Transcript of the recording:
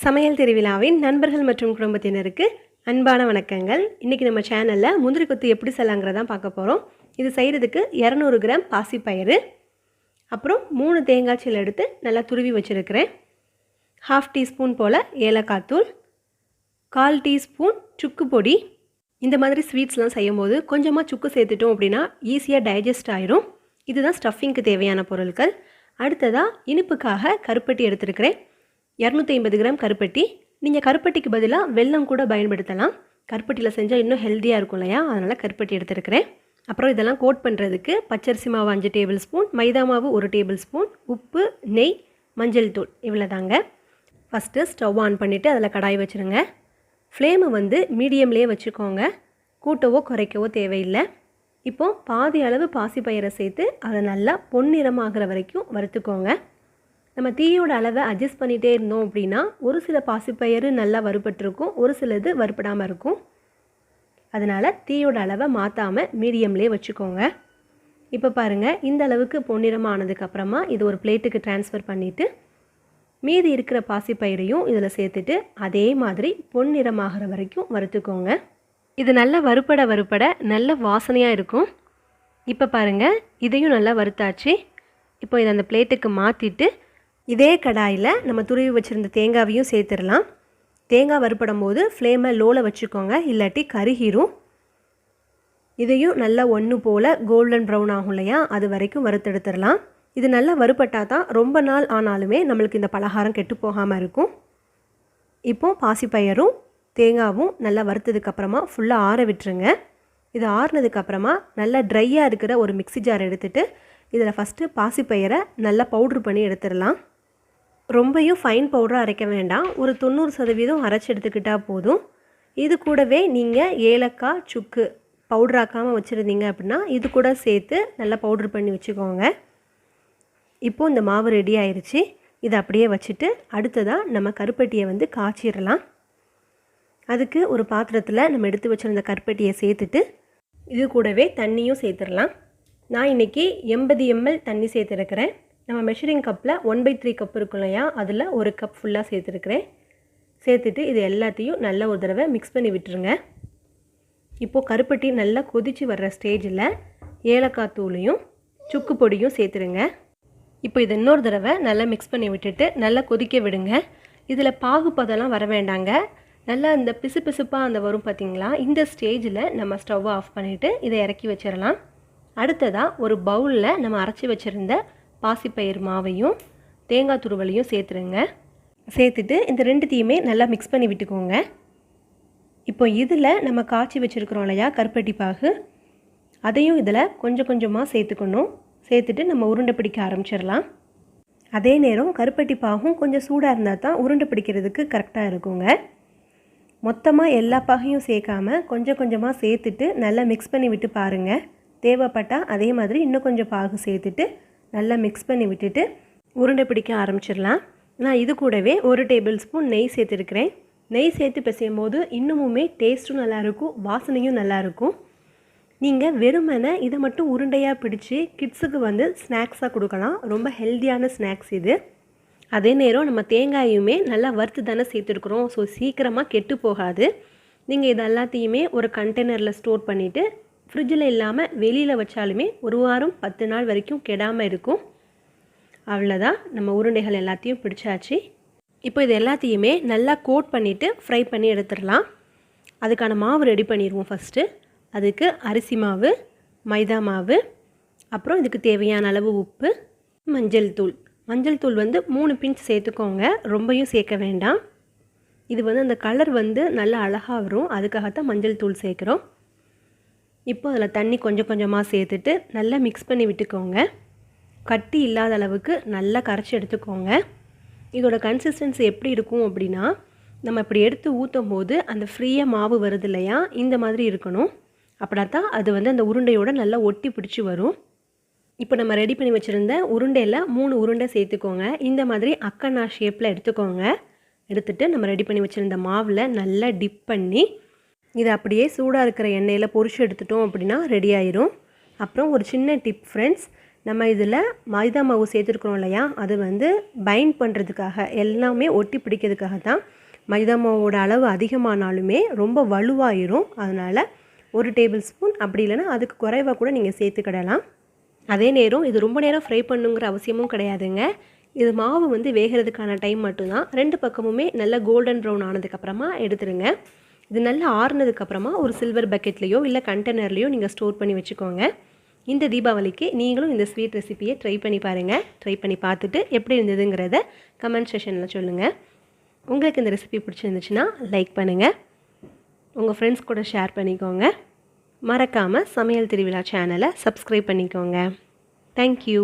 சமையல் திருவிழாவின் நண்பர்கள் மற்றும் குடும்பத்தினருக்கு அன்பான வணக்கங்கள். இன்றைக்கி நம்ம சேனலில் முந்திரி கொத்து எப்படி செய்யலாங்கிறதான் பார்க்க போகிறோம். இது செய்கிறதுக்கு 200 கிராம் பாசிப்பயிறு, அப்புறம் 3 தேங்காய் சீல் எடுத்து நல்லா துருவி வச்சுருக்கிறேன். 1/2 டீஸ்பூன் போல் ஏலக்காய் தூள், 1/4 டீஸ்பூன் சுக்கு பொடி. இந்த மாதிரி ஸ்வீட்ஸ்லாம் செய்யும்போது கொஞ்சமாக சுக்கு சேர்த்துட்டோம் அப்படின்னா ஈஸியாக டைஜஸ்ட் ஆயிரும். இதுதான் ஸ்டஃபிங்க்கு தேவையான பொருட்கள். அடுத்ததாக இனிப்புக்காக கருப்பட்டி எடுத்துருக்கிறேன். 250 கிராம் கருப்பட்டி. நீங்கள் கருப்பட்டிக்கு பதிலாக வெல்லம் கூட பயன்படுத்தலாம். கருப்பட்டியில் செஞ்சால் இன்னும் ஹெல்த்தியாக இருக்கும் இல்லையா, அதனால் கருப்பட்டி எடுத்துருக்கிறேன். அப்புறம் இதெல்லாம் கோட் பண்ணுறதுக்கு பச்சரிசி மாவு 5 டேபிள் ஸ்பூன், மைதா மாவு 1 டேபிள் ஸ்பூன், உப்பு, நெய், மஞ்சள் தூள், இவ்வளோ தாங்க. ஃபஸ்ட்டு ஸ்டவ் ஆன் பண்ணிவிட்டு அதில் கடாய் வச்சுருங்க. ஃப்ளேமை மீடியம்லேயே வச்சுக்கோங்க, கூட்டவோ குறைக்கவோ தேவையில்லை. இப்போது பாதி அளவு பாசிப்பயிரை சேர்த்து அதை நல்லா பொன்னிறமாகிற வரைக்கும் வறுத்துக்கோங்க. நம்ம தீயோட அளவை அட்ஜஸ்ட் பண்ணிகிட்டே இருந்தோம் அப்படின்னா ஒரு சில பாசிப்பயிறு நல்லா வறுபட்டிருக்கும், ஒரு சிலது வறுபடாமல் இருக்கும். அதனால் தீயோட அளவை மாற்றாமல் மீடியம்லேயே வச்சுக்கோங்க. இப்போ பாருங்கள், இந்த அளவுக்கு பொன்னிறமாக ஆனதுக்கப்புறமா இது ஒரு பிளேட்டுக்கு ட்ரான்ஸ்ஃபர் பண்ணிவிட்டு மீதி இருக்கிற பாசிப்பயிரையும் இதில் சேர்த்துட்டு அதே மாதிரி பொன்னிறமாகிற வரைக்கும் வறுத்துக்கோங்க. இது நல்லா வறுபட நல்ல வாசனையாக இருக்கும். இப்போ பாருங்கள், இதையும் நல்லா வறுத்தாச்சு. இப்போ இதை அந்த பிளேட்டுக்கு மாற்றிட்டு இதே கடாயில் நம்ம துருவி வச்சுருந்த தேங்காவையும் சேர்த்துடலாம். தேங்காய் வறுப்படும் போது ஃப்ளேமை லோவில் வச்சுக்கோங்க, இல்லாட்டி கருகிரும். இதையும் நல்லா ஒன்று போல் கோல்டன் ப்ரௌன் ஆகும் இல்லையா, அது வரைக்கும் வறுத்தெடுத்துடலாம். இது நல்லா வறுப்பட்டால் தான் ரொம்ப நாள் ஆனாலுமே நம்மளுக்கு இந்த பலகாரம் கெட்டு போகாமல் இருக்கும். இப்போது பாசிப்பயிரும் தேங்காவும் நல்லா வறுத்ததுக்கப்புறமா ஃபுல்லாக ஆற விட்டுருங்க. இது ஆறுனதுக்கப்புறமா நல்லா ட்ரையாக இருக்கிற ஒரு மிக்ஸி ஜார் எடுத்துகிட்டு இதில் ஃபஸ்ட்டு பாசிப்பயிரை நல்லா பவுட்ரு பண்ணி எடுத்துடலாம். ரொம்பையும் ஃபைன் பவுடராக அரைக்க வேண்டாம், ஒரு 90% அரைச்சி எடுத்துக்கிட்டால் போதும். இது கூடவே நீங்கள் ஏலக்காய், சுக்கு பவுட்ராக்காமல் வச்சுருந்தீங்க அப்படின்னா இது கூட சேர்த்து நல்லா பவுட்ரு பண்ணி வச்சுக்கோங்க. இப்போது இந்த மாவு ரெடி ஆயிடுச்சு. இதை அப்படியே வச்சுட்டு அடுத்ததாக நம்ம கருப்பட்டியை காய்ச்சிடலாம். அதுக்கு ஒரு பாத்திரத்தில் நம்ம எடுத்து வச்சுருந்த கருப்பட்டியை சேர்த்துட்டு இது கூடவே தண்ணியும் சேர்த்துடலாம். நான் இன்றைக்கி 80 ml தண்ணி சேர்த்துருக்கிறேன். நம்ம மெஷரிங் கப்பில் 1/3 கப் இருக்கும் இல்லையா, அதில் 1 கப் ஃபுல்லாக சேர்த்துருக்கிறேன். சேர்த்துட்டு இது எல்லாத்தையும் நல்லா ஒரு தடவை மிக்ஸ் பண்ணி விட்டுருங்க. இப்போது கருப்பட்டி நல்லா கொதித்து வர்ற ஸ்டேஜில் ஏலக்காய் தூளையும் சுக்கு பொடியும் சேர்த்துருங்க. இப்போ இது இன்னொரு தடவை நல்லா மிக்ஸ் பண்ணி விட்டுட்டு நல்லா கொதிக்க விடுங்க. இதில் பாகுபதெல்லாம் வர வேண்டாங்க, நல்லா இந்த பிசுப்பாக அந்த வரும் பார்த்திங்களா, இந்த ஸ்டேஜில் நம்ம ஸ்டவ்வை ஆஃப் பண்ணிவிட்டு இதை இறக்கி வச்சிடலாம். அடுத்ததாக ஒரு பவுலில் நம்ம அரைச்சி வச்சுருந்த பாசிப்பயிர் மாவையும் தேங்காய் துருவலையும் சேர்த்துருங்க. சேர்த்துட்டு இந்த ரெண்டுத்தையுமே நல்லா மிக்ஸ் பண்ணி விட்டுக்கோங்க. இப்போ இதில் நம்ம காய்ச்சி வச்சுருக்கிறோம் இல்லையா கருப்பட்டி பாகு, அதையும் இதில் கொஞ்சம் கொஞ்சமாக சேர்த்துக்கணும். சேர்த்துட்டு நம்ம உருண்டை பிடிக்க ஆரம்பிச்சிடலாம். அதே நேரம் கருப்பட்டி பாகும் கொஞ்சம் சூடாக இருந்தால் தான் உருண்டை பிடிக்கிறதுக்கு கரெக்டாக இருக்குங்க. மொத்தமாக எல்லா பாகையும் சேர்க்காமல் கொஞ்சம் கொஞ்சமாக சேர்த்துட்டு நல்லா மிக்ஸ் பண்ணி விட்டு பாருங்கள். தேவைப்பட்டால் அதே மாதிரி இன்னும் கொஞ்சம் பாகு சேர்த்துட்டு நல்லா மிக்ஸ் பண்ணி விட்டுட்டு உருண்டை பிடிக்க ஆரம்பிச்சிடலாம். நான் இது கூடவே 1 டேபிள் ஸ்பூன் நெய் சேர்த்துருக்கிறேன். நெய் சேர்த்து பிசையும் போது இன்னுமுமே டேஸ்ட்டும் நல்லாயிருக்கும், வாசனையும் நல்லாயிருக்கும். நீங்கள் வெறுமனை இதை மட்டும் உருண்டையாக பிடிச்சி கிட்ஸுக்கு ஸ்நாக்ஸாக கொடுக்கலாம். ரொம்ப ஹெல்த்தியான ஸ்நாக்ஸ் இது. அதே நேரம் நம்ம தேங்காயுமே நல்லா வறுத்து தானே சேர்த்துருக்குறோம், ஸோ சீக்கிரமாக கெட்டு போகாது. நீங்கள் இது எல்லாத்தையுமே ஒரு கண்டெய்னரில் ஸ்டோர் பண்ணிவிட்டு ஃப்ரிட்ஜில் இல்லாமல் வெளியில் வச்சாலுமே 1 வாரம் 10 நாள் வரைக்கும் கெடாமல் இருக்கும். அவ்வளோதான், நம்ம உருண்டைகள் எல்லாத்தையும் பிடிச்சாச்சு. இப்போ இது எல்லாத்தையுமே நல்லா கோட் பண்ணிவிட்டு ஃப்ரை பண்ணி எடுத்துடலாம். அதுக்கான மாவு ரெடி பண்ணிடுவோம். ஃபஸ்ட்டு அதுக்கு அரிசி மாவு, மைதா மாவு, அப்புறம் இதுக்கு தேவையான அளவு உப்பு, மஞ்சள் தூள். மஞ்சள் தூள் 3 பிஞ்ச் சேர்த்துக்கோங்க, ரொம்பையும் சேர்க்க வேண்டாம். இது அந்த கலர் நல்லா அழகாக வரும், அதுக்காகத்தான் மஞ்சள் தூள் சேர்க்குறோம். இப்போ அதில் தண்ணி கொஞ்சம் கொஞ்சமாக சேர்த்துட்டு நல்லா மிக்ஸ் பண்ணி விட்டுக்கோங்க. கட்டி இல்லாத அளவுக்கு நல்லா கரைச்சி எடுத்துக்கோங்க. இதோட கன்சிஸ்டன்சி எப்படி இருக்கும் அப்படின்னா, நம்ம இப்படி எடுத்து ஊற்றும் போது அந்த ஃப்ரீயாக மாவு வருது இல்லையா, இந்த மாதிரி இருக்கணும். அப்படின்னா அது அந்த உருண்டையோடு நல்லா ஒட்டி பிடிச்சி வரும். இப்போ நம்ம ரெடி பண்ணி வச்சுருந்த உருண்டையில் 3 உருண்டை சேர்த்துக்கோங்க. இந்த மாதிரி அக்கண்ணா ஷேப்பில் எடுத்துக்கோங்க. எடுத்துகிட்டு நம்ம ரெடி பண்ணி வச்சுருந்த மாவில் நல்லா டிப் பண்ணி இதை அப்படியே சூடாக இருக்கிற எண்ணெயில் பொரிச்சு எடுத்துட்டோம் அப்படின்னா ரெடி ஆயிரும். அப்புறம் ஒரு சின்ன டிப் ஃப்ரெண்ட்ஸ், நம்ம இதில் மைதா மாவு சேர்த்துருக்குறோம் இல்லையா, அது வந்து பைண்ட் பண்ணுறதுக்காக, எல்லாமே ஒட்டி பிடிக்கிறதுக்காக தான். மைதா மாவோட அளவு அதிகமானாலுமே ரொம்ப வலுவாயிரும். அதனால் 1 டேபிள் ஸ்பூன், அப்படி இல்லைன்னா அதுக்கு குறைவாக கூட நீங்கள் சேர்த்துக்கிடலாம். அதே நேரம் இது ரொம்ப நேரம் ஃப்ரை பண்ணுங்கிற அவசியமும் கிடையாதுங்க. இது மாவு வந்து வேகிறதுக்கான டைம் மட்டும்தான். 2 பக்கமுமே நல்லா கோல்டன் ப்ரௌன் ஆனதுக்கப்புறமா எடுத்துருங்க. இது நல்லா ஆறுனதுக்கப்புறமா ஒரு சில்வர் பக்கெட்லேயோ இல்லை கண்டெய்னர்லேயோ நீங்கள் ஸ்டோர் பண்ணி வச்சுக்கோங்க. இந்த தீபாவளிக்கு நீங்களும் இந்த ஸ்வீட் ரெசிபியை ட்ரை பண்ணி பாருங்கள். ட்ரை பண்ணி பார்த்துட்டு எப்படி இருந்ததுங்கிறத கமெண்ட் செக்ஷனில் சொல்லுங்கள். உங்களுக்கு இந்த ரெசிபி பிடிச்சிருந்துச்சுன்னா லைக் பண்ணுங்கள், உங்கள் ஃப்ரெண்ட்ஸ் கூட ஷேர் பண்ணிக்கோங்க. மறக்காமல் சமையல் திருவிழா சேனலை சப்ஸ்கிரைப் பண்ணிக்கோங்க. தேங்க்யூ.